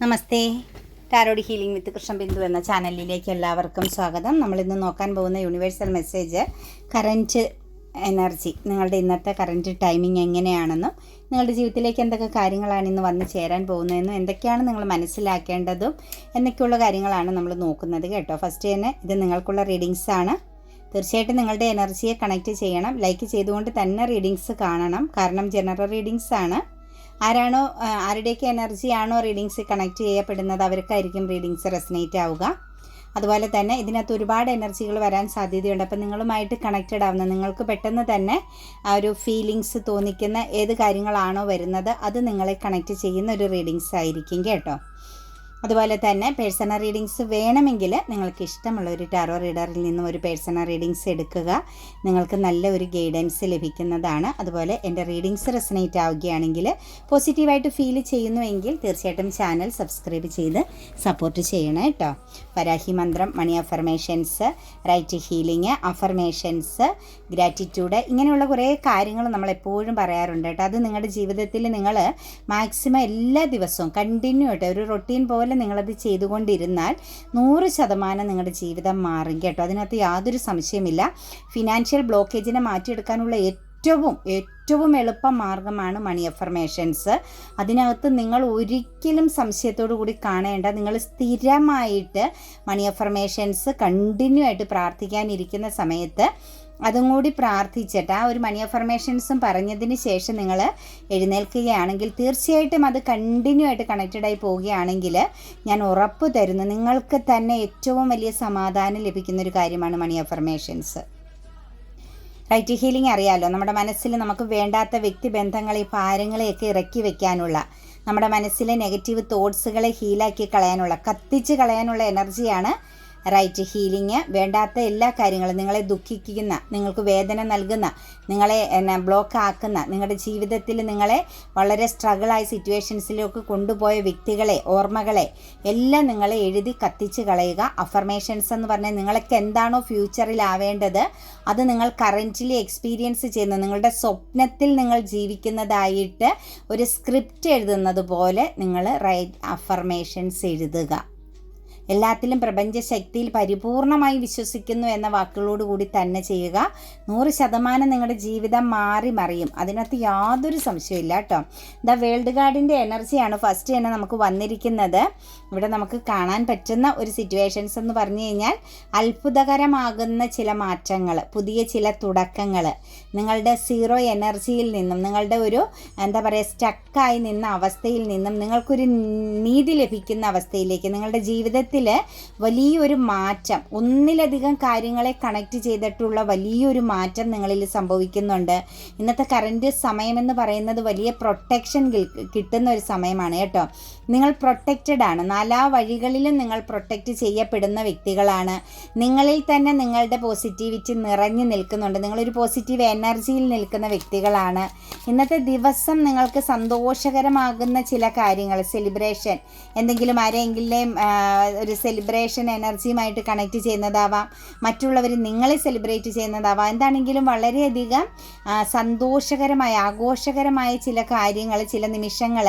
നമസ്തേ. Tarot healing വിത്ത് കൃഷ്ണബിന്ദു എന്ന ചാനലിലേക്ക് എല്ലാവർക്കും സ്വാഗതം. നമ്മളിന്ന് നോക്കാൻ പോകുന്ന യൂണിവേഴ്സൽ മെസ്സേജ് കറൻറ്റ് എനർജി, നിങ്ങളുടെ ഇന്നത്തെ കറൻറ്റ് ടൈമിംഗ് എങ്ങനെയാണെന്നും നിങ്ങളുടെ ജീവിതത്തിലേക്ക് എന്തൊക്കെ കാര്യങ്ങളാണ് ഇന്ന് വന്നു ചേരാൻ പോകുന്നതെന്നും എന്തൊക്കെയാണ് നിങ്ങൾ മനസ്സിലാക്കേണ്ടതും എന്നൊക്കെയുള്ള കാര്യങ്ങളാണ് നമ്മൾ നോക്കുന്നത് കേട്ടോ. ഫസ്റ്റ് തന്നെ ഇത് നിങ്ങൾക്കുള്ള റീഡിങ്സ് ആണ്. തീർച്ചയായിട്ടും നിങ്ങളുടെ എനർജിയെ കണക്റ്റ് ചെയ്യണം. ലൈക്ക് ചെയ്തുകൊണ്ട് തന്നെ റീഡിങ്സ് കാണണം. കാരണം ജനറൽ റീഡിങ്സ് ആണ്. ആരുടെയൊക്കെ എനർജിയാണോ റീഡിങ്സ് കണക്ട് ചെയ്യപ്പെടുന്നത് അവർക്കായിരിക്കും റീഡിങ്സ് റെസനേറ്റ് ആവുക. അതുപോലെ തന്നെ ഇതിനകത്ത് ഒരുപാട് എനർജികൾ വരാൻ സാധ്യതയുണ്ട്. അപ്പോൾ നിങ്ങളുമായിട്ട് കണക്റ്റഡ് ആവുന്ന, നിങ്ങൾക്ക് പെട്ടെന്ന് തന്നെ ആ ഒരു ഫീലിങ്സ് തോന്നിക്കുന്ന ഏത് കാര്യങ്ങളാണോ വരുന്നത് അത് നിങ്ങളെ കണക്റ്റ് ചെയ്യുന്ന ഒരു റീഡിങ്സ് ആയിരിക്കും കേട്ടോ. അതുപോലെ തന്നെ പേഴ്സണൽ റീഡിങ്സ് വേണമെങ്കിൽ നിങ്ങൾക്ക് ഇഷ്ടമുള്ള ഒരു ടാറോ റീഡറിൽ നിന്നും ഒരു പേഴ്സണൽ റീഡിങ്സ് എടുക്കുക. നിങ്ങൾക്ക് നല്ല ഒരു ഗൈഡൻസ് ലഭിക്കുന്നതാണ്. അതുപോലെ എൻ്റെ റീഡിങ്സ് റെസനേറ്റ് ആവുകയാണെങ്കിൽ, പോസിറ്റീവായിട്ട് ഫീൽ ചെയ്യുന്നുവെങ്കിൽ തീർച്ചയായിട്ടും ചാനൽ സബ്സ്ക്രൈബ് ചെയ്ത് സപ്പോർട്ട് ചെയ്യണം കേട്ടോ. വരാഹി മന്ത്രം, money affirmations, right healing, affirmations, gratitude, ഇങ്ങനെയുള്ള കുറേ കാര്യങ്ങൾ നമ്മളെപ്പോഴും പറയാറുണ്ട് കേട്ടോ. അത് നിങ്ങളുടെ ജീവിതത്തിൽ നിങ്ങൾ മാക്സിമം എല്ലാ ദിവസവും കണ്ടിന്യൂ ആയിട്ട് ഒരു റൊട്ടീൻ പോലെ നിങ്ങളത് ചെയ്തുകൊണ്ടിരുന്നാൽ 100% നിങ്ങളുടെ ജീവിതം മാറും കേട്ടോ. അതിനകത്ത് യാതൊരു സംശയമില്ല. ഫിനാൻഷ്യൽ ബ്ലോക്കേജിനെ മാറ്റിയെടുക്കാനുള്ള ഏറ്റവും എളുപ്പ മാർഗ്ഗമാണ് മണി അഫർമേഷൻസ്. അതിനകത്ത് നിങ്ങൾ ഒരിക്കലും സംശയത്തോടു കൂടി കാണേണ്ട. നിങ്ങൾ സ്ഥിരമായിട്ട് മണി അഫർമേഷൻസ് കണ്ടിന്യൂ ആയിട്ട് പ്രാർത്ഥിക്കാനിരിക്കുന്ന സമയത്ത് അതും കൂടി പ്രാർത്ഥിച്ചിട്ട് ആ ഒരു മണി അഫർമേഷൻസും പറഞ്ഞതിന് ശേഷം നിങ്ങൾ എഴുന്നേൽക്കുകയാണെങ്കിൽ, തീർച്ചയായിട്ടും അത് കണ്ടിന്യൂ ആയിട്ട് കണക്റ്റഡായി പോവുകയാണെങ്കിൽ ഞാൻ ഉറപ്പ് തരുന്നു നിങ്ങൾക്ക് തന്നെ ഏറ്റവും വലിയ സമാധാനം ലഭിക്കുന്നൊരു കാര്യമാണ് മണി അഫർമേഷൻസ്. റൈറ്റ് ഹീലിംഗ് അറിയാമല്ലോ, നമ്മുടെ മനസ്സിൽ നമുക്ക് വേണ്ടാത്ത വ്യക്തിബന്ധങ്ങളെ, ഭാരങ്ങളെയൊക്കെ ഇറക്കി വെക്കാനുള്ള, നമ്മുടെ മനസ്സിലെ നെഗറ്റീവ് തോട്ട്സുകളെ ഹീലാക്കി കളയാനുള്ള, കത്തിച്ച് കളയാനുള്ള എനർജിയാണ് റൈറ്റ് ഹീലിംഗ്. വേണ്ടാത്ത എല്ലാ കാര്യങ്ങളും, നിങ്ങളെ ദുഃഖിക്കുന്ന, നിങ്ങൾക്ക് വേദന നൽകുന്ന, നിങ്ങളെ ബ്ലോക്ക് ആക്കുന്ന, നിങ്ങളുടെ ജീവിതത്തിൽ നിങ്ങളെ വളരെ സ്ട്രഗിളായ സിറ്റുവേഷൻസിലേക്ക് കൊണ്ടുപോയ വ്യക്തികളെ, ഓർമ്മകളെ എല്ലാം നിങ്ങളെ എഴുതി കത്തിച്ച് കളയുക. അഫർമേഷൻസ് എന്ന് പറഞ്ഞാൽ നിങ്ങൾക്ക് എന്താണോ ഫ്യൂച്ചറിൽ ആവേണ്ടത് അത് നിങ്ങൾ കറൻറ്റ്ലി എക്സ്പീരിയൻസ് ചെയ്യുന്ന, നിങ്ങളുടെ സ്വപ്നത്തിൽ നിങ്ങൾ ജീവിക്കുന്നതായിട്ട് ഒരു സ്ക്രിപ്റ്റ് എഴുതുന്നത് പോലെ നിങ്ങൾ റൈറ്റ് അഫർമേഷൻസ് എഴുതുക. എല്ലാത്തിലും പ്രപഞ്ചശക്തിയിൽ പരിപൂർണമായി വിശ്വസിക്കുന്നു എന്ന വാക്കുകളോടുകൂടി തന്നെ ചെയ്യുക. 100% നിങ്ങളുടെ ജീവിതം മാറി മറിയും. അതിനകത്ത് യാതൊരു സംശയമില്ല കേട്ടോ. ദ വേൾഡ് ഗാർഡിൻ്റെ എനർജിയാണ് ഫസ്റ്റ് തന്നെ നമുക്ക് വന്നിരിക്കുന്നത്. ഇവിടെ നമുക്ക് കാണാൻ പറ്റുന്ന ഒരു സിറ്റുവേഷൻസ് എന്ന് പറഞ്ഞു കഴിഞ്ഞാൽ അത്ഭുതകരമാകുന്ന ചില മാറ്റങ്ങൾ, പുതിയ ചില തുടക്കങ്ങൾ, നിങ്ങളുടെ സീറോ എനർജിയിൽ നിന്നും, നിങ്ങളുടെ ഒരു സ്റ്റക്കായി നിന്ന അവസ്ഥയിൽ നിന്നും നിങ്ങൾക്കൊരു നീതി ലഭിക്കുന്ന അവസ്ഥയിലേക്ക്, നിങ്ങളുടെ ജീവിതത്തിൽ വലിയൊരു മാറ്റം, ഒന്നിലധികം കാര്യങ്ങളെ കണക്ട് ചെയ്തിട്ടുള്ള വലിയൊരു മാറ്റം നിങ്ങളിൽ സംഭവിക്കുന്നുണ്ട്. ഇന്നത്തെ കറൻറ്റ് സമയമെന്ന് പറയുന്നത് വലിയ പ്രൊട്ടക്ഷൻ കിട്ടുന്ന ഒരു സമയമാണ് കേട്ടോ. നിങ്ങൾ പ്രൊട്ടക്റ്റഡ് ആണ്. നാലാ വഴികളിലും നിങ്ങൾ പ്രൊട്ടക്റ്റ് ചെയ്യപ്പെടുന്ന വ്യക്തികളാണ്. നിങ്ങളിൽ തന്നെ നിങ്ങളുടെ പോസിറ്റിവിറ്റി നിറഞ്ഞു നിൽക്കുന്നുണ്ട്. നിങ്ങളൊരു പോസിറ്റീവ് എനർജിയിൽ നിൽക്കുന്ന വ്യക്തികളാണ്. ഇന്നത്തെ ദിവസം നിങ്ങൾക്ക് സന്തോഷകരമാകുന്ന ചില കാര്യങ്ങൾ, സെലിബ്രേഷൻ, എന്തെങ്കിലും ആരെങ്കിലും ഒരു സെലിബ്രേഷൻ എനർജിയുമായിട്ട് കണക്ട് ചെയ്യുന്നതാവാം, മറ്റുള്ളവർ നിങ്ങളെ സെലിബ്രേറ്റ് ചെയ്യുന്നതാവാം. എന്താണെങ്കിലും വളരെയധികം സന്തോഷകരമായ, ആഘോഷകരമായ ചില കാര്യങ്ങൾ, ചില നിമിഷങ്ങൾ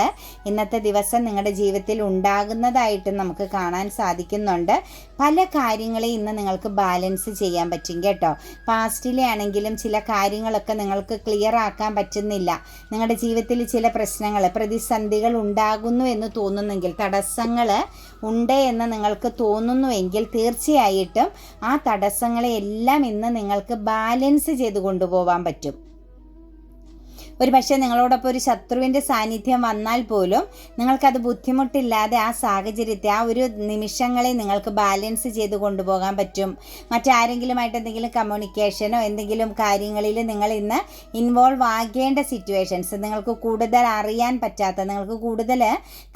ഇന്നത്തെ ദിവസം നിങ്ങളുടെ ജീവിതത്തിൽ ഉണ്ടാകുന്നതായിട്ട് നമുക്ക് കാണാൻ സാധിക്കുന്നുണ്ട്. പല കാര്യങ്ങളെയും ഇന്ന് നിങ്ങൾക്ക് ബാലൻസ് ചെയ്യാൻ പറ്റും കേട്ടോ. പാസ്റ്റിലെ ആണെങ്കിലും ചില കാര്യങ്ങളൊക്കെ നിങ്ങൾക്ക് ക്ലിയർ ആക്കാൻ പറ്റുന്നില്ല. നിങ്ങളുടെ ജീവിതത്തിൽ ചില പ്രശ്നങ്ങൾ, പ്രതിസന്ധികൾ ഉണ്ടാകുന്നു എന്ന് തോന്നുന്നെങ്കിൽ, തടസ്സങ്ങൾ ഉണ്ട് എന്ന് നിങ്ങൾക്ക് തോന്നുന്നുവെങ്കിൽ തീർച്ചയായിട്ടും ആ തടസ്സങ്ങളെ എല്ലാം ഇന്ന് നിങ്ങൾക്ക് ബാലൻസ് ചെയ്ത് കൊണ്ടുപോകാൻ പറ്റും. ഒരു പക്ഷേ നിങ്ങളോടൊപ്പം ഒരു ശത്രുവിൻ്റെ സാന്നിധ്യം വന്നാൽ പോലും നിങ്ങൾക്കത് ബുദ്ധിമുട്ടില്ലാതെ ആ സാഹചര്യത്തെ, ആ ഒരു നിമിഷങ്ങളെ നിങ്ങൾക്ക് ബാലൻസ് ചെയ്ത് കൊണ്ടുപോകാൻ പറ്റും. മറ്റാരെങ്കിലുമായിട്ട് എന്തെങ്കിലും കമ്മ്യൂണിക്കേഷനോ എന്തെങ്കിലും കാര്യങ്ങളിൽ നിങ്ങൾ ഇന്ന് ഇൻവോൾവ് ആകേണ്ട സിറ്റുവേഷൻസ്, നിങ്ങൾക്ക് കൂടുതൽ അറിയാൻ പറ്റാത്ത, നിങ്ങൾക്ക് കൂടുതൽ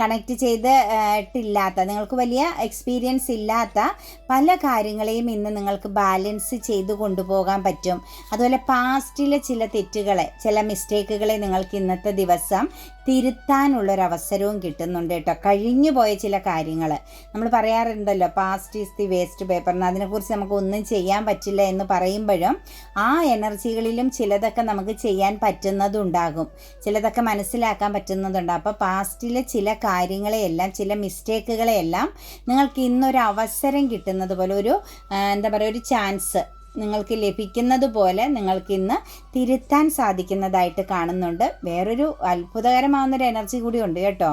കണക്ട് ചെയ്തിട്ടില്ലാത്ത, നിങ്ങൾക്ക് വലിയ എക്സ്പീരിയൻസ് ഇല്ലാത്ത പല കാര്യങ്ങളെയും ഇന്ന് നിങ്ങൾക്ക് ബാലൻസ് ചെയ്ത് കൊണ്ടുപോകാൻ പറ്റും. അതുപോലെ പാസ്റ്റിലെ ചില തെറ്റുകളെ, ചില മിസ്റ്റേക്ക് മിസ്റ്റേക്കുകളെ നിങ്ങൾക്ക് ഇന്നത്തെ ദിവസം തിരുത്താനുള്ളൊരവസരവും കിട്ടുന്നുണ്ട് കേട്ടോ. കഴിഞ്ഞു പോയ ചില കാര്യങ്ങൾ നമ്മൾ പറയാറുണ്ടല്ലോ, past is the waste paper എന്ന്. അതിനെക്കുറിച്ച് നമുക്ക് ഒന്നും ചെയ്യാൻ പറ്റില്ല എന്ന് പറയുമ്പോഴും ആ എനർജികളിലും ചിലതൊക്കെ നമുക്ക് ചെയ്യാൻ പറ്റുന്നതുണ്ടാകും, ചിലതൊക്കെ മനസ്സിലാക്കാൻ പറ്റുന്നതുണ്ടാകും. അപ്പോൾ പാസ്റ്റിലെ ചില കാര്യങ്ങളെയെല്ലാം, ചില മിസ്റ്റേക്കുകളെയെല്ലാം നിങ്ങൾക്ക് ഇന്നൊരു അവസരം കിട്ടുന്നത് പോലെ, ഒരു എന്താ പറയുക, ഒരു ചാൻസ് നിങ്ങൾക്ക് ലഭിക്കുന്നത് പോലെ നിങ്ങൾക്ക് ഇന്ന് തിരുത്താൻ സാധിക്കുന്നതായിട്ട് കാണുന്നുണ്ട്. വേറൊരു അത്ഭുതകരമാവുന്നൊരു എനർജി കൂടി ഉണ്ട് കേട്ടോ.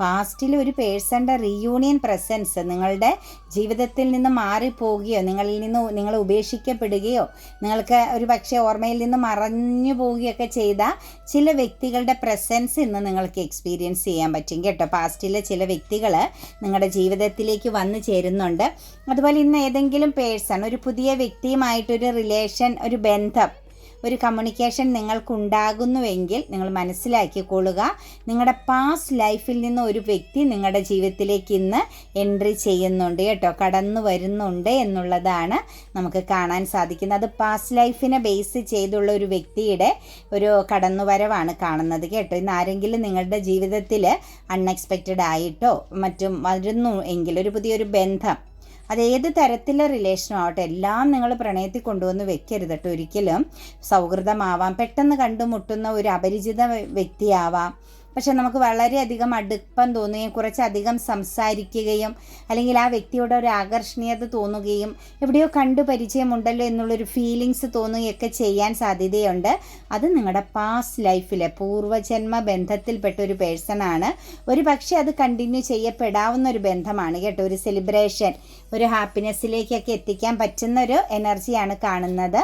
പാസ്റ്റിൽ ഒരു പേഴ്സൻ്റെ റീയൂണിയൻ പ്രസൻസ് നിങ്ങളുടെ ജീവിതത്തിൽ നിന്ന് മാറിപ്പോവുകയോ, നിങ്ങൾ ഉപേക്ഷിക്കപ്പെടുകയോ, നിങ്ങൾക്ക് ഒരു പക്ഷേ ഓർമ്മയിൽ നിന്ന് മറഞ്ഞു പോവുകയൊക്കെ ചെയ്ത ചില വ്യക്തികളുടെ പ്രസൻസ് ഇന്ന് നിങ്ങൾക്ക് എക്സ്പീരിയൻസ് ചെയ്യാൻ പറ്റും കേട്ടോ. പാസ്റ്റിലെ ചില വ്യക്തികൾ നിങ്ങളുടെ ജീവിതത്തിലേക്ക് വന്നു ചേരുന്നുണ്ട്. അതുപോലെ ഇന്ന് ഏതെങ്കിലും പേഴ്സൺ, ഒരു പുതിയ വ്യക്തിയുമായിട്ടൊരു റിലേഷൻ, ഒരു ബന്ധം, ഒരു കമ്മ്യൂണിക്കേഷൻ നിങ്ങൾക്കുണ്ടാകുന്നുവെങ്കിൽ നിങ്ങൾ മനസ്സിലാക്കിക്കൊള്ളുക, നിങ്ങളുടെ പാസ്റ്റ് ലൈഫിൽ നിന്ന് ഒരു വ്യക്തി നിങ്ങളുടെ ജീവിതത്തിലേക്ക് ഇന്ന് എൻട്രി ചെയ്യുന്നുണ്ട് കേട്ടോ, കടന്നു വരുന്നുണ്ട് എന്നുള്ളതാണ് നമുക്ക് കാണാൻ സാധിക്കുന്നത്. അത് പാസ്റ്റ് ലൈഫിനെ ബേസ് ചെയ്തുള്ള ഒരു വ്യക്തിയുടെ ഒരു കടന്നുവരവാണ് കാണുന്നത് കേട്ടോ. ഇന്ന് ആരെങ്കിലും നിങ്ങളുടെ ജീവിതത്തിൽ അൺഎക്സ്പെക്റ്റഡ് ആയിട്ടോ മറ്റും വരുന്നു എങ്കിൽ, ഒരു പുതിയൊരു ബന്ധം, അതേത് തരത്തിലുള്ള റിലേഷനും ആവട്ടെ, എല്ലാം നിങ്ങൾ പ്രണയത്തിൽ കൊണ്ടുവന്ന് വെക്കരുത് കേട്ടോ. ഒരിക്കലും സൗഹൃദമാവാം, പെട്ടെന്ന് കണ്ടുമുട്ടുന്ന ഒരു അപരിചിത വ്യക്തിയാവാം, പക്ഷെ നമുക്ക് വളരെയധികം അടുപ്പം തോന്നുകയും കുറച്ചധികം സംസാരിക്കുകയും അല്ലെങ്കിൽ ആ വ്യക്തിയോട് ഒരു ആകർഷണീയത തോന്നുകയും എവിടെയോ കണ്ടു പരിചയമുണ്ടല്ലോ എന്നുള്ളൊരു ഫീലിങ്സ് തോന്നുകയൊക്കെ ചെയ്യാൻ സാധ്യതയുണ്ട്. അത് നിങ്ങളുടെ പാസ്റ്റ് ലൈഫിലെ പൂർവ്വജന്മ ബന്ധത്തിൽപ്പെട്ട ഒരു പേഴ്സണാണ്. ഒരു പക്ഷേ അത് കണ്ടിന്യൂ ചെയ്യപ്പെടാവുന്ന ഒരു ബന്ധമാണ് കേട്ടോ. ഒരു സെലിബ്രേഷൻ, ഒരു ഹാപ്പിനെസ്സിലേക്കൊക്കെ എത്തിക്കാൻ പറ്റുന്ന ഒരു എനർജിയാണ് കാണുന്നത്.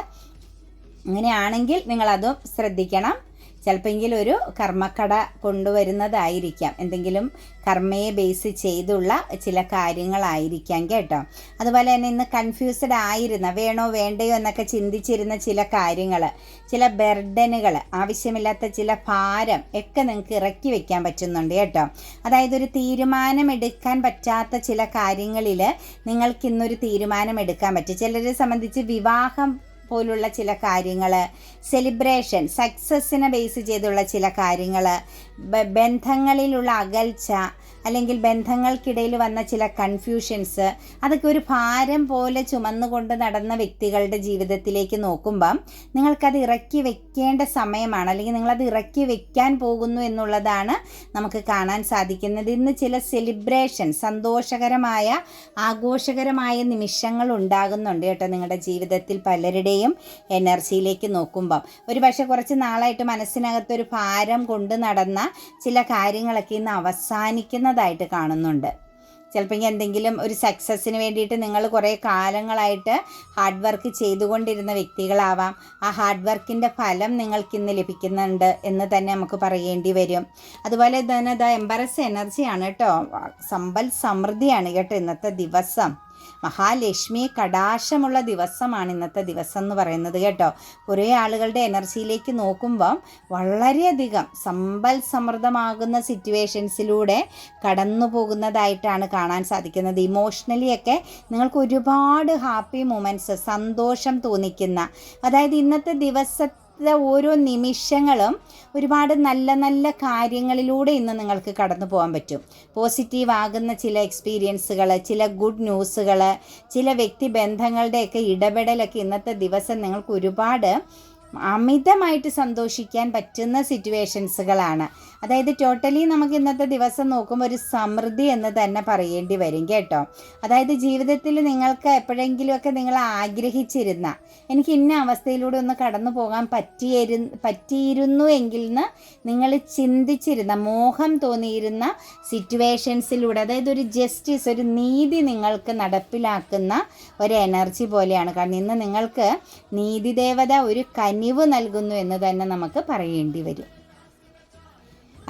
അങ്ങനെയാണെങ്കിൽ നിങ്ങളതും ശ്രദ്ധിക്കണം. ചിലപ്പോൾ ഒരു കർമ്മക്കട കൊണ്ടുവരുന്നതായിരിക്കാം, എന്തെങ്കിലും കർമ്മയെ ബേസ് ചെയ്തുള്ള ചില കാര്യങ്ങളായിരിക്കാം കേട്ടോ. അതുപോലെ തന്നെ ഇന്ന് കൺഫ്യൂസ്ഡ് ആയിരുന്ന, വേണോ വേണ്ടയോ എന്നൊക്കെ ചിന്തിച്ചിരുന്ന ചില കാര്യങ്ങൾ, ചില ബർഡനുകൾ, ആവശ്യമില്ലാത്ത ചില ഭാരം ഒക്കെ നിങ്ങൾക്ക് ഇറക്കി വെക്കാൻ പറ്റുന്നുണ്ട് കേട്ടോ. അതായത് ഒരു തീരുമാനമെടുക്കാൻ പറ്റാത്ത ചില കാര്യങ്ങളിൽ നിങ്ങൾക്കിന്നൊരു തീരുമാനമെടുക്കാൻ പറ്റും. ചിലരെ സംബന്ധിച്ച് വിവാഹം പോലുള്ള ചില കാര്യങ്ങൾ, സെലിബ്രേഷൻ, സക്സസ്സിനെ ബേസ് ചെയ്തുള്ള ചില കാര്യങ്ങൾ, ബന്ധങ്ങളിലുള്ള അകൽച്ച, അല്ലെങ്കിൽ ബന്ധങ്ങൾക്കിടയിൽ വന്ന ചില കൺഫ്യൂഷൻസ്, അതൊക്കെ ഒരു ഭാരം പോലെ ചുമന്നുകൊണ്ട് നടന്ന വ്യക്തികളുടെ ജീവിതത്തിലേക്ക് നോക്കുമ്പം നിങ്ങൾക്കത് ഇറക്കി വെക്കേണ്ട സമയമാണ്, അല്ലെങ്കിൽ നിങ്ങളത് ഇറക്കി വെക്കാൻ പോകുന്നു എന്നുള്ളതാണ് നമുക്ക് കാണാൻ സാധിക്കുന്നത്. ഇന്ന് ചില സെലിബ്രേഷൻ, സന്തോഷകരമായ ആഘോഷകരമായ നിമിഷങ്ങൾ ഉണ്ടാകുന്നുണ്ട് കേട്ടോ നിങ്ങളുടെ ജീവിതത്തിൽ. പലരുടെയും എനർജിയിലേക്ക് നോക്കുമ്പം ഒരു പക്ഷേ കുറച്ച് നാളായിട്ട് മനസ്സിനകത്തൊരു ഭാരം കൊണ്ട് നടന്ന ചില കാര്യങ്ങളൊക്കെ ഇന്ന് അവസാനിക്കുന്നതായിട്ട് കാണുന്നുണ്ട്. ചിലപ്പോൾ എന്തെങ്കിലും ഒരു സക്സസ്സിന് വേണ്ടിയിട്ട് നിങ്ങൾ കുറേ കാലങ്ങളായിട്ട് ഹാർഡ് വർക്ക് ചെയ്തുകൊണ്ടിരുന്ന വ്യക്തികളാവാം. ആ ഹാർഡ് വർക്കിൻ്റെ ഫലം നിങ്ങൾക്കിന്ന് ലഭിക്കുന്നുണ്ട് എന്ന് തന്നെ നമുക്ക് പറയേണ്ടി വരും. അതുപോലെ തന്നെ എംബറസ് എനർജിയാണ് കേട്ടോ. സമ്പൽ സമൃദ്ധിയാണ് കേട്ടോ ഇന്നത്തെ ദിവസം. മഹാലക്ഷ്മി കടാക്ഷമുള്ള ദിവസമാണ് ഇന്നത്തെ ദിവസം എന്ന് പറയുന്നത് കേട്ടോ. കുറേ ആളുകളുടെ എനർജിയിലേക്ക് നോക്കുമ്പം വളരെയധികം സമ്പൽ സമൃദ്ധമാകുന്ന സിറ്റുവേഷൻസിലൂടെ കടന്നു പോകുന്നതായിട്ടാണ് കാണാൻ സാധിക്കുന്നത്. ഇമോഷണലിയൊക്കെ നിങ്ങൾക്ക് ഒരുപാട് ഹാപ്പി മൊമെൻറ്റ്സ്, സന്തോഷം തോന്നിക്കുന്ന, അതായത് ഇന്നത്തെ ഓരോ നിമിഷങ്ങളും ഒരുപാട് നല്ല നല്ല കാര്യങ്ങളിലൂടെ ഇന്ന് നിങ്ങൾക്ക് കടന്നു പോകാൻ പറ്റും. പോസിറ്റീവ് ആകുന്ന ചില എക്സ്പീരിയൻസുകൾ, ചില ഗുഡ് ന്യൂസുകൾ, ചില വ്യക്തിബന്ധങ്ങളുടെയൊക്കെ ഇടപെടലൊക്കെ ഇന്നത്തെ ദിവസം നിങ്ങൾക്ക് ഒരുപാട് അമിതമായിട്ട് സന്തോഷിക്കാൻ പറ്റുന്ന സിറ്റുവേഷൻസുകളാണ്. അതായത് ടോട്ടലി നമുക്ക് ഇന്നത്തെ ദിവസം നോക്കുമ്പോൾ ഒരു സമൃദ്ധി എന്ന് തന്നെ പറയേണ്ടി വരും കേട്ടോ. അതായത് ജീവിതത്തിൽ നിങ്ങൾക്ക് എപ്പോഴെങ്കിലുമൊക്കെ നിങ്ങൾ ആഗ്രഹിച്ചിരുന്ന, എനിക്ക് ഇന്ന അവസ്ഥയിലൂടെ ഒന്ന് കടന്നു പോകാൻ പറ്റിയിരുന്നു എങ്കിൽ എന്ന് നിങ്ങൾ ചിന്തിച്ചിരുന്ന, മോഹം തോന്നിയിരുന്ന സിറ്റുവേഷൻസിലൂടെ, അതായത് ഒരു ജസ്റ്റിസ്, ഒരു നീതി നിങ്ങൾക്ക് നടപ്പിലാക്കുന്ന ഒരു എനർജി പോലെയാണ്. കാരണം ഇന്ന് നിങ്ങൾക്ക് നീതിദേവത ഒരു കനിവ് നൽകുന്നു എന്ന് തന്നെ നമുക്ക് പറയേണ്ടി വരും.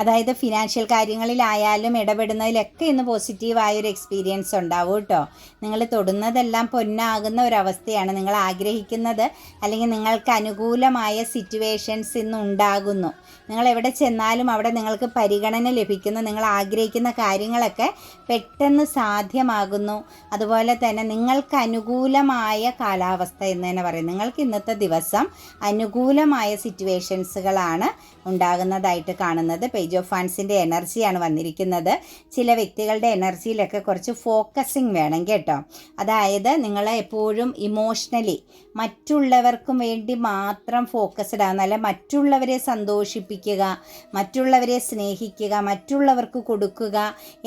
അതായത് ഫിനാൻഷ്യൽ കാര്യങ്ങളിലായാലും ഇടപെടുന്നതിലൊക്കെ ഇന്ന് പോസിറ്റീവായൊരു എക്സ്പീരിയൻസ് ഉണ്ടാവും കേട്ടോ. നിങ്ങൾ തൊടുന്നതെല്ലാം പൊന്നാകുന്ന ഒരവസ്ഥയാണ്. നിങ്ങൾ ആഗ്രഹിക്കുന്നത് അല്ലെങ്കിൽ നിങ്ങൾക്ക് അനുകൂലമായ സിറ്റുവേഷൻസ് ഇന്ന് ഉണ്ടാകുന്നു. നിങ്ങൾ എവിടെ ചെന്നാലും അവിടെ നിങ്ങൾക്ക് പരിഗണന ലഭിക്കുന്നു. നിങ്ങൾ ആഗ്രഹിക്കുന്ന കാര്യങ്ങളൊക്കെ പെട്ടെന്ന് സാധ്യമാകുന്നു. അതുപോലെ തന്നെ നിങ്ങൾക്ക് അനുകൂലമായ കാലാവസ്ഥ എന്ന് തന്നെ പറയും. നിങ്ങൾക്ക് ഇന്നത്തെ ദിവസം അനുകൂലമായ സിറ്റുവേഷൻസുകളാണ് ഉണ്ടാകുന്നതായിട്ട് കാണുന്നത്. പേജ് ഓഫ് ഫാൻസിൻ്റെ എനർജിയാണ് വന്നിരിക്കുന്നത്. ചില വ്യക്തികളുടെ എനർജിയിലൊക്കെ കുറച്ച് ഫോക്കസിങ് വേണം കേട്ടോ. അതായത് നിങ്ങൾ എപ്പോഴും ഇമോഷണലി മറ്റുള്ളവർക്കും വേണ്ടി മാത്രം ഫോക്കസ്ഡ് ആകുന്ന, അല്ല മറ്റുള്ളവരെ സന്തോഷിപ്പിക്കുക, മറ്റുള്ളവരെ സ്നേഹിക്കുക, മറ്റുള്ളവർക്ക് കൊടുക്കുക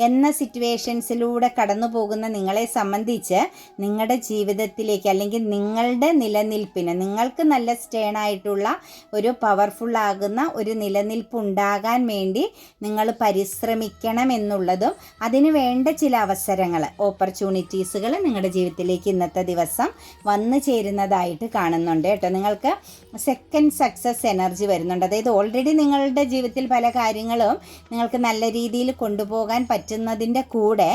എന്ന സിറ്റുവേഷൻസിലൂടെ കടന്നു പോകുന്ന നിങ്ങളെ സംബന്ധിച്ച് നിങ്ങളുടെ ജീവിതത്തിലേക്ക് അല്ലെങ്കിൽ നിങ്ങളുടെ നിലനിൽപ്പിന് നിങ്ങൾക്ക് നല്ല സ്റ്റേണായിട്ടുള്ള ഒരു പവർഫുള്ളാകുന്ന ഒരു നിലനിൽപ്പുണ്ടാകാൻ വേണ്ടി നിങ്ങൾ പരിശ്രമിക്കണം എന്നുള്ളതും അതിന് വേണ്ട ചില അവസരങ്ങൾ, ഓപ്പർച്യൂണിറ്റീസുകൾ നിങ്ങളുടെ ജീവിതത്തിലേക്ക് ഇന്നത്തെ ദിവസം വന്നു ചേരുന്നതായിട്ട് കാണുന്നുണ്ട് കേട്ടോ. നിങ്ങൾക്ക് സെക്കൻഡ് സക്സസ് എനർജി വരുന്നുണ്ട്. അതായത് ഓൾറെഡി നിങ്ങളുടെ ജീവിതത്തിൽ പല കാര്യങ്ങളും നിങ്ങൾക്ക് നല്ല രീതിയിൽ കൊണ്ടുപോകാൻ പറ്റുന്നതിൻ്റെ കൂടെ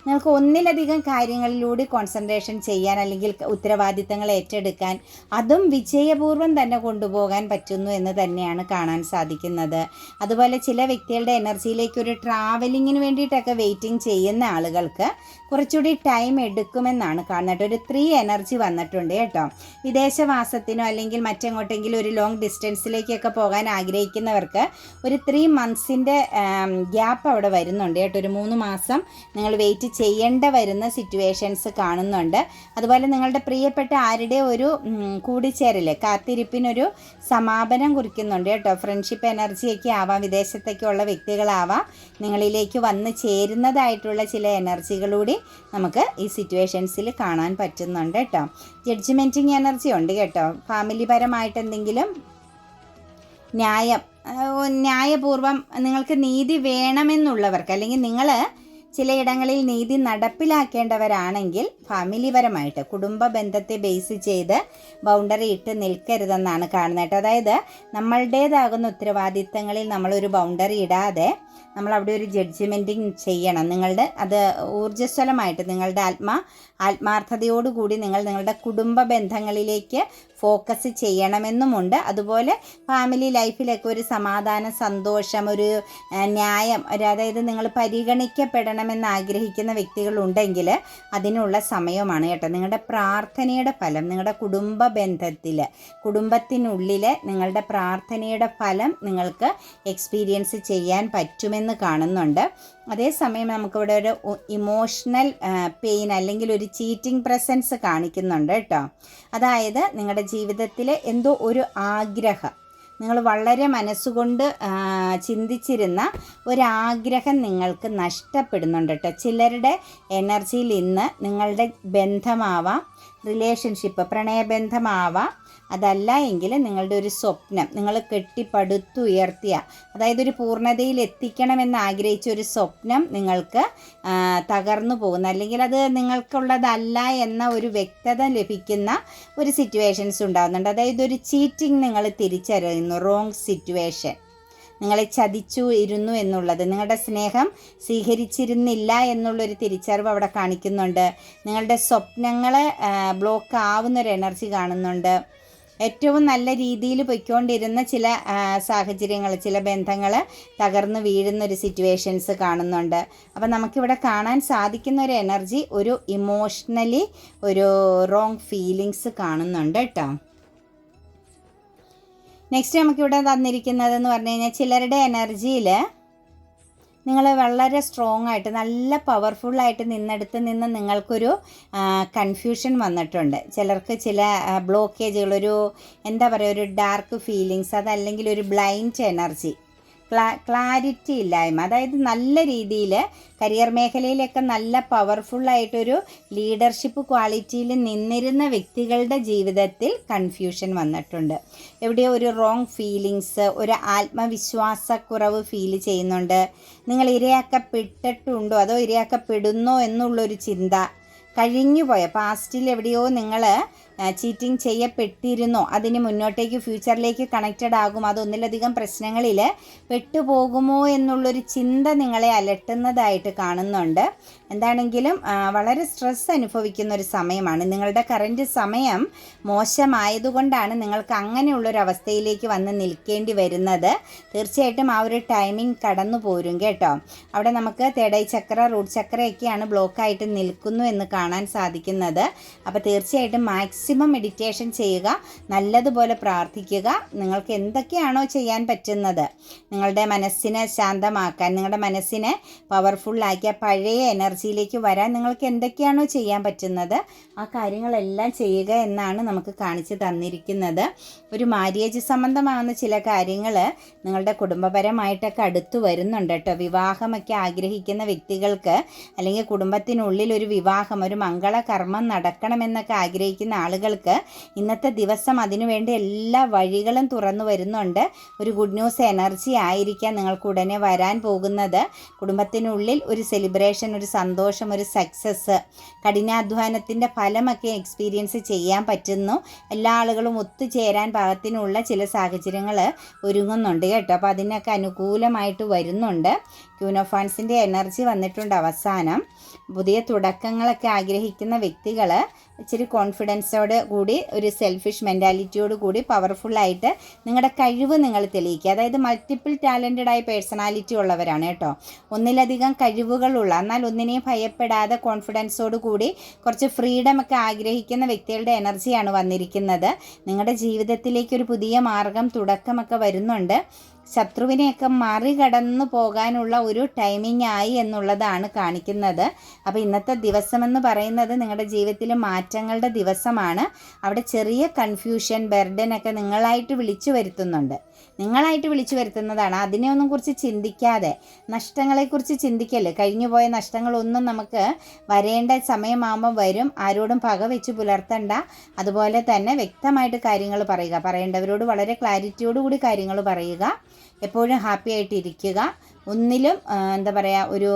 നിങ്ങൾക്ക് ഒന്നിലധികം കാര്യങ്ങളിലൂടെ കോൺസെൻട്രേഷൻ ചെയ്യാൻ അല്ലെങ്കിൽ ഉത്തരവാദിത്തങ്ങൾ ഏറ്റെടുക്കാൻ അതും വിജയപൂർവ്വം തന്നെ കൊണ്ടുപോകാൻ പറ്റുന്നു എന്ന് തന്നെയാണ് കാണാൻ സാധിക്കുന്നത്. അതുപോലെ ചില വ്യക്തികളുടെ എനർജിയിലേക്ക് ഒരു ട്രാവലിങ്ങിന് വേണ്ടിയിട്ടൊക്കെ വെയിറ്റിംഗ് ചെയ്യുന്ന ആളുകൾക്ക് കുറച്ചുകൂടി ടൈം എടുക്കുമെന്നാണ് കാണുന്നത്. ഒരു 3 എനർജി വന്നിട്ടുണ്ട് കേട്ടോ. വിദേശവാസത്തിനോ അല്ലെങ്കിൽ മറ്റെങ്ങോട്ടെങ്കിലും ഒരു ലോങ് ഡിസ്റ്റൻസിലേക്കൊക്കെ പോകാൻ ആഗ്രഹിക്കുന്നവർക്ക് ഒരു 3 മന്ത്സിൻ്റെ ഗ്യാപ്പ് അവിടെ വരുന്നുണ്ട് കേട്ടോ. ഒരു 3 മാസം നിങ്ങൾ വെയിറ്റ് ചെയ്യേണ്ട വരുന്ന സിറ്റുവേഷൻസ് കാണുന്നുണ്ട്. അതുപോലെ നിങ്ങളുടെ പ്രിയപ്പെട്ട ആരുടെ ഒരു കൂടിച്ചേരൽ, കാത്തിരിപ്പിനൊരു സമാപനം കുറിക്കുന്നുണ്ട് കേട്ടോ. ഫ്രണ്ട്ഷിപ്പ് എനർജിയൊക്കെ ആവാം, വിദേശത്തേക്കുള്ള വ്യക്തികളാവാം, നിങ്ങളിലേക്ക് വന്ന് ചേരുന്നതായിട്ടുള്ള ചില എനർജികളൂടി നമുക്ക് ഈ സിറ്റുവേഷൻസിൽ കാണാൻ പറ്റുന്നുണ്ട് കേട്ടോ. ജഡ്ജ്മെൻറ്റിങ് എനർജി ഉണ്ട് കേട്ടോ. ഫാമിലി പരമായിട്ട് എന്തെങ്കിലും ന്യായപൂർവം നിങ്ങൾക്ക് നീതി വേണമെന്നുള്ളവർക്ക് അല്ലെങ്കിൽ നിങ്ങൾ ചിലയിടങ്ങളിൽ നീതി നടപ്പിലാക്കേണ്ടവരാണെങ്കിൽ ഫാമിലി പരമായിട്ട് കുടുംബ ബന്ധത്തെ ബേസ് ചെയ്ത് ബൗണ്ടറി ഇട്ട് നിൽക്കരുതെന്നാണ് കാണുന്നത്. അതായത് നമ്മളുടേതാകുന്ന ഉത്തരവാദിത്തങ്ങളിൽ നമ്മളൊരു ബൗണ്ടറി ഇടാതെ നമ്മൾ അവിടെ ഒരു ജഡ്ജ്മെൻറ്റിങ് ചെയ്യണം. നിങ്ങളുടെ അത് ഊർജ്ജസ്വലമായിട്ട് നിങ്ങളുടെ ആത്മാർത്ഥതയോടുകൂടി നിങ്ങളുടെ കുടുംബ ബന്ധങ്ങളിലേക്ക് ഫോക്കസ് ചെയ്യണമെന്നുമുണ്ട്. അതുപോലെ ഫാമിലി ലൈഫിലൊക്കെ ഒരു സമാധാനം, സന്തോഷം, ഒരു ന്യായം, അതായത് നിങ്ങൾ പരിഗണിക്കപ്പെടണമെന്ന് ആഗ്രഹിക്കുന്ന വ്യക്തികളുണ്ടെങ്കിൽ അതിനുള്ള സമയമാണ് കേട്ടോ. നിങ്ങളുടെ പ്രാർത്ഥനയുടെ ഫലം നിങ്ങളുടെ കുടുംബ ബന്ധത്തിൽ, കുടുംബത്തിനുള്ളിൽ നിങ്ങളുടെ പ്രാർത്ഥനയുടെ ഫലം നിങ്ങൾക്ക് എക്സ്പീരിയൻസ് ചെയ്യാൻ പറ്റുമെന്ന് കാണുന്നുണ്ട്. അതേസമയം നമുക്കിവിടെ ഒരു ഇമോഷണൽ പെയിൻ അല്ലെങ്കിൽ ഒരു ചീറ്റിംഗ് പ്രസൻസ് കാണിക്കുന്നുണ്ട് കേട്ടോ. അതായത് നിങ്ങളുടെ ജീവിതത്തിൽ എന്തോ ഒരു ആഗ്രഹം, നിങ്ങൾ വളരെ മനസ്സുകൊണ്ട് ചിന്തിച്ചിരുന്ന ഒരാഗ്രഹം നിങ്ങൾക്ക് നഷ്ടപ്പെടുന്നുണ്ട് കേട്ടോ. ചിലരുടെ എനർജിയിൽ ഇന്ന് നിങ്ങളുടെ ബന്ധമാവാം, റിലേഷൻഷിപ്പ്, പ്രണയബന്ധമാവാം, അതല്ല എങ്കിൽ നിങ്ങളുടെ ഒരു സ്വപ്നം നിങ്ങൾ കെട്ടിപ്പടുത്തുയർത്തിയ, അതായത് ഒരു പൂർണ്ണതയിൽ എത്തിക്കണമെന്ന് ആഗ്രഹിച്ച ഒരു സ്വപ്നം നിങ്ങൾക്ക് തകർന്നു പോകുന്ന, അല്ലെങ്കിൽ അത് നിങ്ങൾക്കുള്ളതല്ല എന്ന ഒരു വ്യക്തത ലഭിക്കുന്ന ഒരു സിറ്റുവേഷൻസ് ഉണ്ടാകുന്നുണ്ട്. അതായത് ഒരു ചീറ്റിംഗ് നിങ്ങൾ തിരിച്ചറിയുന്നു, റോങ് സിറ്റുവേഷൻ, നിങ്ങളെ ചതിച്ചു ഇരുന്നു എന്നുള്ളത്, നിങ്ങളുടെ സ്നേഹം സ്വീകരിച്ചിരുന്നില്ല എന്നുള്ളൊരു തിരിച്ചറിവ് അവിടെ കാണിക്കുന്നുണ്ട്. നിങ്ങളുടെ സ്വപ്നങ്ങൾ ബ്ലോക്ക് ആവുന്നൊരു എനർജി കാണുന്നുണ്ട്. ഏറ്റവും നല്ല രീതിയിൽ പൊയ്ക്കൊണ്ടിരുന്ന ചില സാഹചര്യങ്ങൾ, ചില ബന്ധങ്ങൾ തകർന്നു വീഴുന്നൊരു സിറ്റുവേഷൻസ് കാണുന്നുണ്ട്. അപ്പം നമുക്കിവിടെ കാണാൻ സാധിക്കുന്ന ഒരു എനർജി, ഒരു ഇമോഷണലി ഒരു റോങ് ഫീലിങ്സ് കാണുന്നുണ്ട് കേട്ടോ. നെക്സ്റ്റ് നമുക്കിവിടെ തന്നിരിക്കുന്നതെന്ന് പറഞ്ഞു കഴിഞ്ഞാൽ ചിലരുടെ എനർജിയിൽ നിങ്ങൾ വളരെ സ്ട്രോങ് ആയിട്ട് നല്ല പവർഫുള്ളായിട്ട് നിന്നെടുത്ത് നിന്ന് നിങ്ങൾക്കൊരു കൺഫ്യൂഷൻ വന്നിട്ടുണ്ട്. ചിലർക്ക് ചില ബ്ലോക്കേജുകൾ, ഒരു എന്താ പറയുക, ഒരു ഡാർക്ക് ഫീലിങ്സ്, അതല്ലെങ്കിൽ ഒരു ബ്ലൈൻഡ് എനർജി, ക്ലാരിറ്റി ഇല്ലായ്മ. അതായത് നല്ല രീതിയിൽ കരിയർ മേഖലയിലൊക്കെ നല്ല പവർഫുള്ളായിട്ടൊരു ലീഡർഷിപ്പ് ക്വാളിറ്റിയിൽ നിന്നിരുന്ന വ്യക്തികളുടെ ജീവിതത്തിൽ കൺഫ്യൂഷൻ വന്നിട്ടുണ്ട്. എവിടെയോ ഒരു റോങ് ഫീലിങ്സ്, ഒരു ആത്മവിശ്വാസക്കുറവ് ഫീൽ ചെയ്യുന്നുണ്ട്. നിങ്ങൾ ഇരയാക്കപ്പെട്ടിട്ടുണ്ടോ അതോ ഇരയാക്കപ്പെടുന്നോ എന്നുള്ളൊരു ചിന്ത, കഴിഞ്ഞുപോയ പാസ്റ്റിൽ എവിടെയോ നിങ്ങൾ ചീറ്റിംഗ് ചെയ്യപ്പെട്ടിരുന്നോ, അതിന് മുന്നോട്ടേക്ക് ഫ്യൂച്ചറിലേക്ക് കണക്റ്റഡ് ആകും, അതൊന്നിലധികം പ്രശ്നങ്ങളിൽ പെട്ടുപോകുമോ എന്നുള്ളൊരു ചിന്ത നിങ്ങളെ അലട്ടുന്നതായിട്ട് കാണുന്നുണ്ട്. എന്താണെങ്കിലും വളരെ സ്ട്രെസ് അനുഭവിക്കുന്ന ഒരു സമയമാണ്. നിങ്ങളുടെ കറൻറ്റ് സമയം മോശമായതുകൊണ്ടാണ് നിങ്ങൾക്ക് അങ്ങനെയുള്ളൊരവസ്ഥയിലേക്ക് വന്ന് നിൽക്കേണ്ടി വരുന്നത്. തീർച്ചയായിട്ടും ആ ഒരു ടൈമിംഗ് കടന്നു പോരും കേട്ടോ. അവിടെ നമുക്ക് തേടൈ ചക്ര, റൂട്ട് ചക്രയൊക്കെയാണ് ബ്ലോക്കായിട്ട് നിൽക്കുന്നു എന്ന് കാണാൻ സാധിക്കുന്നത്. അപ്പോൾ തീർച്ചയായിട്ടും മാക്സിമം മെഡിറ്റേഷൻ ചെയ്യുക, നല്ലതുപോലെ പ്രാർത്ഥിക്കുക. നിങ്ങൾക്ക് എന്തൊക്കെയാണോ ചെയ്യാൻ പറ്റുന്നത്, നിങ്ങളുടെ മനസ്സിനെ ശാന്തമാക്കാൻ, നിങ്ങളുടെ മനസ്സിനെ പവർഫുള്ളാക്കിയ പഴയ എനർജിയിലേക്ക് വരാൻ നിങ്ങൾക്ക് എന്തൊക്കെയാണോ ചെയ്യാൻ പറ്റുന്നത് ആ കാര്യങ്ങളെല്ലാം ചെയ്യുക എന്നാണ് നമുക്ക് കാണിച്ചു തന്നിരിക്കുന്നത്. ഒരു മാര്യേജ് സംബന്ധമാകുന്ന ചില കാര്യങ്ങൾ നിങ്ങളുടെ കുടുംബപരമായിട്ടൊക്കെ അടുത്തു വരുന്നുണ്ട് കേട്ടോ. വിവാഹമൊക്കെ ആഗ്രഹിക്കുന്ന വ്യക്തികൾക്ക്, അല്ലെങ്കിൽ കുടുംബത്തിനുള്ളിൽ ഒരു വിവാഹം, ഒരു മംഗളകർമ്മം നടക്കണമെന്നൊക്കെ ആഗ്രഹിക്കുന്ന ആളുകൾക്ക് ഇന്നത്തെ ദിവസം അതിനുവേണ്ടി എല്ലാ വഴികളും തുറന്നു വരുന്നുണ്ട്. ഒരു ഗുഡ് ന്യൂസ് എനർജി ആയിരിക്കാം നിങ്ങൾക്ക് ഉടനെ വരാൻ പോകുന്നത്. കുടുംബത്തിനുള്ളിൽ ഒരു സെലിബ്രേഷൻ, ഒരു സന്തോഷം, ഒരു സക്സസ്, കഠിനാധ്വാനത്തിൻ്റെ ഫലമൊക്കെ എക്സ്പീരിയൻസ് ചെയ്യാൻ പറ്റുന്നു. എല്ലാ ആളുകളും ഒത്തുചേരാൻ പാകത്തിനുള്ള ചില സാഹചര്യങ്ങൾ ഒരുങ്ങുന്നുണ്ട് കേട്ടോ. അപ്പോൾ അതിനൊക്കെ അനുകൂലമായിട്ട് വരുന്നുണ്ട്. ക്യൂൻ ഓഫ് വാൻസിൻ്റെ എനർജി വന്നിട്ടുണ്ട്. അവസാനം പുതിയ തുടക്കങ്ങളൊക്കെ ആഗ്രഹിക്കുന്ന വ്യക്തികൾ ഇച്ചിരി കോൺഫിഡൻസോട് കൂടി, ഒരു സെൽഫിഷ് മെൻറ്റാലിറ്റിയോട് കൂടി പവർഫുള്ളായിട്ട് നിങ്ങളുടെ കഴിവ് നിങ്ങൾ തെളിയിക്കുക. അതായത് മൾട്ടിപ്പിൾ ടാലൻറ്റഡായ പേഴ്സണാലിറ്റി ഉള്ളവരാണ് കേട്ടോ. ഒന്നിലധികം കഴിവുകളുള്ള, എന്നാൽ ഒന്നിനെയും ഭയപ്പെടാതെ കോൺഫിഡൻസോട് കൂടി കുറച്ച് ഫ്രീഡം ഒക്കെ ആഗ്രഹിക്കുന്ന വ്യക്തികളുടെ എനർജിയാണ് വന്നിരിക്കുന്നത്. നിങ്ങളുടെ ജീവിതത്തിലേക്ക് ഒരു പുതിയ മാർഗം, തുടക്കമൊക്കെ വരുന്നുണ്ട്. ശത്രുവിനെയൊക്കെ മറികടന്നു പോകാനുള്ള ഒരു ടൈമിംഗ് ആയി എന്നുള്ളതാണ് കാണിക്കുന്നത്. അപ്പോൾ ഇന്നത്തെ ദിവസമെന്ന് പറയുന്നത് നിങ്ങളുടെ ജീവിതത്തിൽ മാറ്റങ്ങളുടെ ദിവസമാണ്. അവിടെ ചെറിയ കൺഫ്യൂഷൻ, ബർഡനൊക്കെ നിങ്ങളായിട്ട് വിളിച്ചു വരുത്തുന്നതാണ്. അതിനെയൊന്നും കുറിച്ച് ചിന്തിക്കാതെ, നഷ്ടങ്ങളെക്കുറിച്ച് ചിന്തിക്കല്ലേ. കഴിഞ്ഞുപോയ നഷ്ടങ്ങളൊന്നും നമുക്ക് വരേണ്ട സമയമാകുമ്പോൾ വരും. ആരോടും പക വെച്ച് പുലർത്തണ്ട. അതുപോലെ തന്നെ വ്യക്തമായിട്ട് കാര്യങ്ങൾ പറയുക, പറയേണ്ടവരോട് വളരെ ക്ലാരിറ്റിയോടുകൂടി കാര്യങ്ങൾ പറയുക. എപ്പോഴും ഹാപ്പി ആയിട്ടിരിക്കുക. ഒന്നിലും ഒരു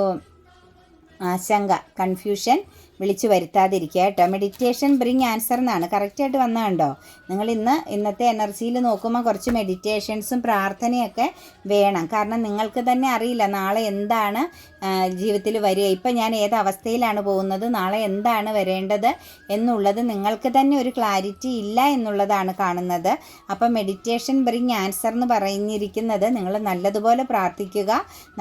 ആശങ്ക, കൺഫ്യൂഷൻ വിളിച്ചു വരുത്താതിരിക്കുക കേട്ടോ. മെഡിറ്റേഷൻ ബ്രിങ് ആൻസർ എന്നാണ് കറക്റ്റായിട്ട് വന്നത് കണ്ടോ. നിങ്ങൾ ഇന്നത്തെ എനർജിയിൽ നോക്കുമ്പോൾ കുറച്ച് മെഡിറ്റേഷൻസും പ്രാർത്ഥനയൊക്കെ വേണം. കാരണം നിങ്ങൾക്ക് തന്നെ അറിയില്ല നാളെ എന്താണ് ജീവിതത്തിൽ വരിക. ഇപ്പം ഞാൻ ഏത് അവസ്ഥയിലാണ് പോകുന്നത്, നാളെ എന്താണ് വരേണ്ടത് എന്നുള്ളത് നിങ്ങൾക്ക് തന്നെ ഒരു ക്ലാരിറ്റി ഇല്ല എന്നുള്ളതാണ് കാണുന്നത്. അപ്പം മെഡിറ്റേഷൻ ബ്രിങ് ആൻസർ എന്ന് പറഞ്ഞിരിക്കുന്നത് നിങ്ങൾ നല്ലതുപോലെ പ്രാർത്ഥിക്കുക,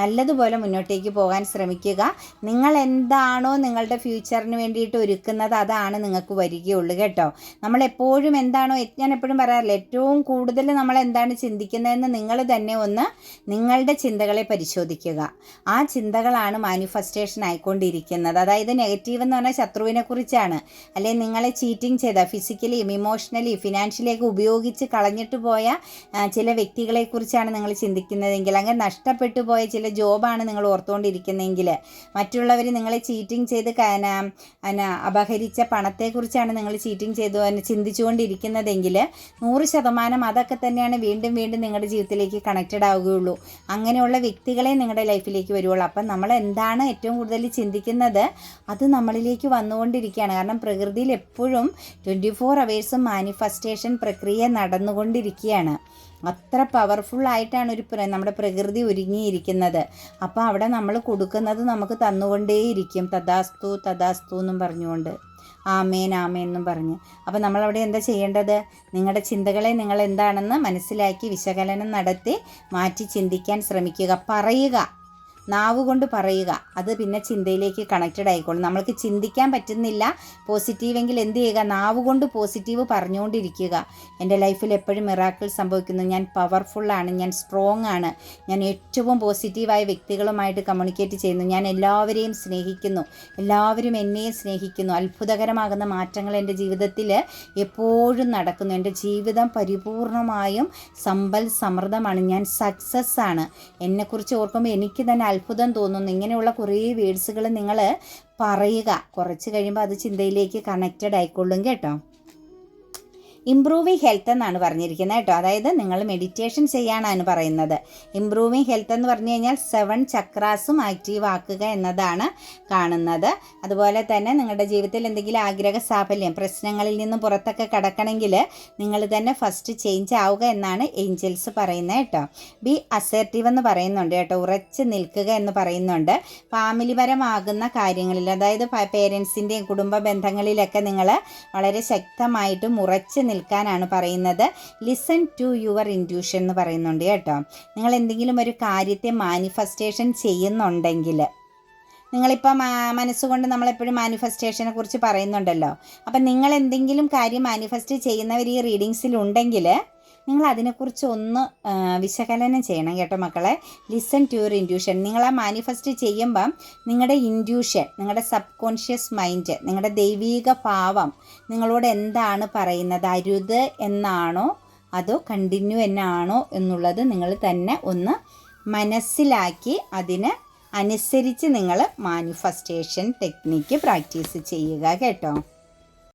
നല്ലതുപോലെ മുന്നോട്ടേക്ക് പോകാൻ ശ്രമിക്കുക. നിങ്ങൾ എന്താണോ നിങ്ങളുടെ ഫ്യൂച്ചറിന് വേണ്ടിയിട്ട് ഒരുക്കുന്നത് അതാണ് നിങ്ങൾക്ക് വരികയുള്ളൂ കേട്ടോ. നമ്മളെപ്പോഴും എന്താണോ, ഞാൻ എപ്പോഴും പറയാറില്ല, ഏറ്റവും കൂടുതൽ നമ്മൾ എന്താണ് ചിന്തിക്കുന്നതെന്ന് നിങ്ങൾ തന്നെ ഒന്ന് നിങ്ങളുടെ ചിന്തകളെ പരിശോധിക്കുക. ആ ചിന്തകളാണ് മാനിഫെസ്റ്റേഷൻ ആയിക്കൊണ്ടിരിക്കുന്നത്. അതായത് നെഗറ്റീവ് എന്ന് പറഞ്ഞാൽ ശത്രുവിനെ കുറിച്ചാണ്, അല്ലെങ്കിൽ നിങ്ങളെ ചീറ്റിംഗ് ചെയ്ത, ഫിസിക്കലിയും ഇമോഷണലി ഫിനാൻഷ്യലിയൊക്കെ ഉപയോഗിച്ച് കളഞ്ഞിട്ട് പോയ ചില വ്യക്തികളെ കുറിച്ചാണ് നിങ്ങൾ ചിന്തിക്കുന്നതെങ്കിൽ, അങ്ങനെ നഷ്ടപ്പെട്ടു പോയ ചില ജോബാണ് നിങ്ങൾ ഓർത്തുകൊണ്ടിരിക്കുന്നതെങ്കിൽ, മറ്റുള്ളവർ നിങ്ങളെ ചീറ്റിംഗ് ചെയ്ത് അപഹരിച്ച പണത്തെക്കുറിച്ചാണ് നിങ്ങൾ ചീറ്റിംഗ് ചെയ്തു ചിന്തിച്ചുകൊണ്ടിരിക്കുന്നതെങ്കിൽ 100% അതൊക്കെ തന്നെയാണ് വീണ്ടും വീണ്ടും നിങ്ങളുടെ ജീവിതത്തിലേക്ക് കണക്റ്റഡ് ആവുകയുള്ളൂ. അങ്ങനെയുള്ള വ്യക്തികളെ നിങ്ങളുടെ ലൈഫിലേക്ക് വരുള്ളൂ. അപ്പം നമ്മൾ എന്താണ് ഏറ്റവും കൂടുതൽ ചിന്തിക്കുന്നത് അത് നമ്മളിലേക്ക് വന്നുകൊണ്ടിരിക്കുകയാണ്. കാരണം പ്രകൃതിയിൽ എപ്പോഴും 24 അവേഴ്സും മാനിഫെസ്റ്റേഷൻ പ്രക്രിയ നടന്നുകൊണ്ടിരിക്കുകയാണ്. അത്ര പവർഫുള്ളായിട്ടാണ് നമ്മുടെ പ്രകൃതി ഒരുങ്ങിയിരിക്കുന്നത്. അപ്പോൾ അവിടെ നമ്മൾ കൊടുക്കുന്നത് നമുക്ക് തന്നുകൊണ്ടേയിരിക്കും. തഥാസ്തു തഥാസ്തു എന്നും പറഞ്ഞുകൊണ്ട്, ആമേൻ ആമേൻ എന്നും പറഞ്ഞ്. അപ്പോൾ നമ്മളവിടെ എന്താ ചെയ്യേണ്ടത്? നിങ്ങളുടെ ചിന്തകളെ നിങ്ങൾ എന്താണെന്ന് മനസ്സിലാക്കി വിശകലനം നടത്തി മാറ്റി ചിന്തിക്കാൻ ശ്രമിക്കുക. പറയുക, നാവ് കൊണ്ട് പറയുക, അത് പിന്നെ ചിന്തയിലേക്ക് കണക്റ്റഡ് ആയിക്കോളും. നമ്മൾക്ക് ചിന്തിക്കാൻ പറ്റുന്നില്ല പോസിറ്റീവെങ്കിൽ എന്ത് ചെയ്യുക? നാവ് കൊണ്ട് പോസിറ്റീവ് പറഞ്ഞുകൊണ്ടിരിക്കുക. എൻ്റെ ലൈഫിൽ എപ്പോഴും മിറാക്കിൾ സംഭവിക്കുന്നു, ഞാൻ പവർഫുള്ളാണ്, ഞാൻ സ്ട്രോങ് ആണ്, ഞാൻ ഏറ്റവും പോസിറ്റീവായ വ്യക്തികളുമായിട്ട് കമ്മ്യൂണിക്കേറ്റ് ചെയ്യുന്നു, ഞാൻ എല്ലാവരെയും സ്നേഹിക്കുന്നു, എല്ലാവരും എന്നെയും സ്നേഹിക്കുന്നു, അത്ഭുതകരമാകുന്ന മാറ്റങ്ങൾ എൻ്റെ ജീവിതത്തിൽ എപ്പോഴും നടക്കുന്നു, എൻ്റെ ജീവിതം പരിപൂർണമായും സമ്പൽ സമൃദ്ധമാണ്, ഞാൻ സക്സസ് ആണ്, എന്നെക്കുറിച്ച് ഓർക്കുമ്പോൾ എനിക്ക് തന്നെ അത്ഭുതം തോന്നുന്നു. ഇങ്ങനെയുള്ള കുറേ വേർഡ്സുകൾ നിങ്ങൾ പറയുക. കുറച്ച് കഴിയുമ്പോൾ അത് ചിന്തയിലേക്ക് കണക്റ്റഡ് ആയിക്കൊള്ളും കേട്ടോ. ഇംപ്രൂവിങ് ഹെൽത്ത് എന്നാണ് പറഞ്ഞിരിക്കുന്നത് കേട്ടോ. അതായത് നിങ്ങൾ മെഡിറ്റേഷൻ ചെയ്യാനാണ് പറയുന്നത്. ഇംപ്രൂവിങ് ഹെൽത്ത് എന്ന് പറഞ്ഞു കഴിഞ്ഞാൽ 7 ചക്രാസും ആക്റ്റീവ് ആക്കുക എന്നതാണ് കാണുന്നത്. അതുപോലെ തന്നെ നിങ്ങളുടെ ജീവിതത്തിൽ എന്തെങ്കിലും ആഗ്രഹ സാഫല്യം, പ്രശ്നങ്ങളിൽ നിന്ന് പുറത്തൊക്കെ കടക്കണമെങ്കിൽ നിങ്ങൾ തന്നെ ഫസ്റ്റ് ചേഞ്ച് ആവുക എന്നാണ് ഏഞ്ചൽസ് പറയുന്നത് കേട്ടോ. ബി അസർട്ടീവ് എന്ന് പറയുന്നുണ്ട് കേട്ടോ. ഉറച്ച് നിൽക്കുക എന്ന് പറയുന്നുണ്ട്. ഫാമിലിപരമാകുന്ന കാര്യങ്ങളിൽ, അതായത് പേരൻസിൻ്റെയും കുടുംബ ബന്ധങ്ങളിലൊക്കെ നിങ്ങൾ വളരെ ശക്തമായിട്ടും ഉറച്ച് നിൽക്കാനാണ് പറയുന്നത്. ലിസൺ ടു യുവർ ഇൻറ്റ്യൂഷൻ എന്ന് പറയുന്നുണ്ട് കേട്ടോ. നിങ്ങൾ എന്തെങ്കിലും ഒരു കാര്യത്തെ മാനിഫെസ്റ്റേഷൻ ചെയ്യുന്നുണ്ടെങ്കിൽ, നിങ്ങളിപ്പോൾ മനസ്സുകൊണ്ട് നമ്മളെപ്പോഴും മാനിഫെസ്റ്റേഷനെ കുറിച്ച് പറയുന്നുണ്ടല്ലോ. അപ്പം നിങ്ങൾ എന്തെങ്കിലും കാര്യം മാനിഫെസ്റ്റ് ചെയ്യുന്നവർ ഈ റീഡിങ്സിലുണ്ടെങ്കിൽ നിങ്ങൾ അതിനെക്കുറിച്ച് ഒന്ന് വിശകലനം ചെയ്യണം കേട്ടോ മക്കളെ. Listen to your intuition. നിങ്ങൾ ആ മാനിഫെസ്റ്റ് ചെയ്യുമ്പം നിങ്ങളുടെ ഇൻറ്റ്യൂഷൻ, നിങ്ങളുടെ സബ് കോൺഷ്യസ് മൈൻഡ്, നിങ്ങളുടെ ദൈവീക ഭാവം നിങ്ങളോട് എന്താണ് പറയുന്നത്, അരുത് എന്നാണോ അതോ കണ്ടിന്യൂ എന്നാണോ എന്നുള്ളത് നിങ്ങൾ തന്നെ ഒന്ന് മനസ്സിലാക്കി അതിന് അനുസരിച്ച് നിങ്ങൾ മാനിഫെസ്റ്റേഷൻ ടെക്നിക്ക് പ്രാക്ടീസ് ചെയ്യുക കേട്ടോ.